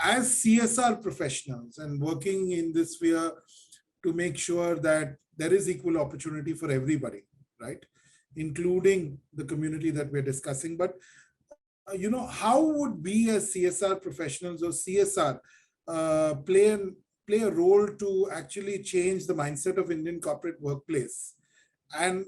as CSR professionals and working in this sphere to make sure that there is equal opportunity for everybody, right? Including the community that we're discussing. But, how would we as CSR professionals or CSR play a role to actually change the mindset of Indian corporate workplace and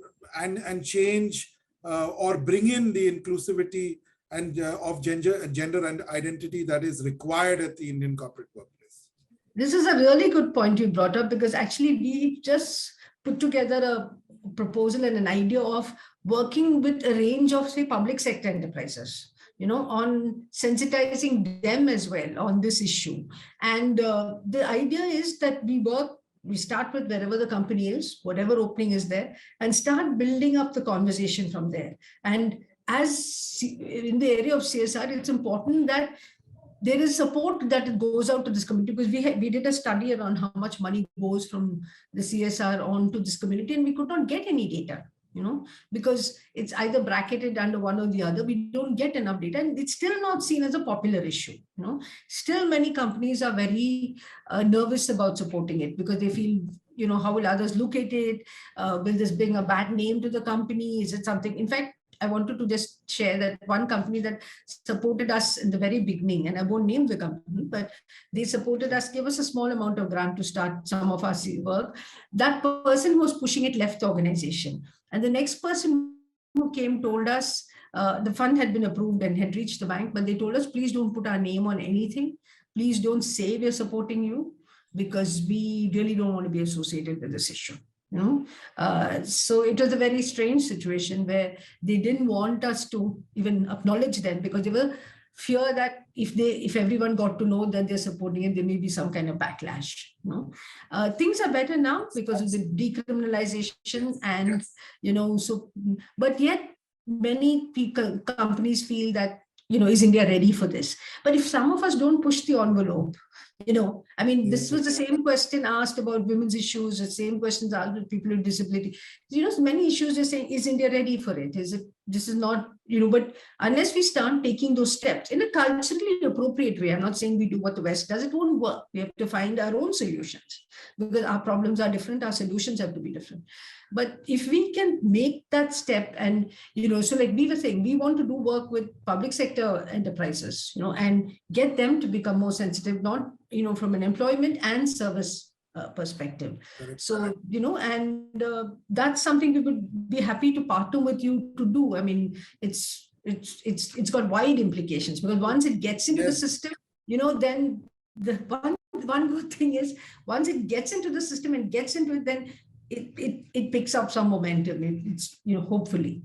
change or bring in the inclusivity and of gender and identity that is required at the Indian corporate workplace? This is a really good point you brought up, because actually we just put together a proposal and an idea of working with a range of, say, public sector enterprises, on sensitizing them as well on this issue. And the idea is that we start with wherever the company is, whatever opening is there, and start building up the conversation from there. And as in the area of CSR, it's important that there is support that goes out to this community, because we did a study around how much money goes from the CSR on to this community, and we could not get any data, because it's either bracketed under one or the other. We don't get enough data, and it's still not seen as a popular issue. Still many companies are very nervous about supporting it, because they feel, how will others look at it? Will this bring a bad name to the company? Is it something? In fact, I wanted to just share that one company that supported us in the very beginning, and I won't name the company, but they supported us, gave us a small amount of grant to start some of our work. That person who was pushing it left the organization. And the next person who came told us, the fund had been approved and had reached the bank, but they told us, please don't put our name on anything. Please don't say we're supporting you, because we really don't want to be associated with this issue. So it was a very strange situation where they didn't want us to even acknowledge them, because they were fear that if everyone got to know that they're supporting it, there may be some kind of backlash. Things are better now because of the decriminalization, and but yet many companies feel that, is India ready for this? But if some of us don't push the envelope, this was the same question asked about women's issues, the same questions asked with people with disability. Many issues are saying, is India ready for it? This is not, but unless we start taking those steps in a culturally appropriate way, I'm not saying we do what the West does, it won't work. We have to find our own solutions, because our problems are different, our solutions have to be different. But if we can make that step, and, so like we were saying, we want to do work with public sector enterprises, and get them to become more sensitive, not, from an employment and service perspective. So, and that's something we would be happy to partner with you to do. It's got wide implications, because once it gets into the system, then the one good thing is, once it gets into the system and gets into it, then it picks up some momentum. It's, hopefully.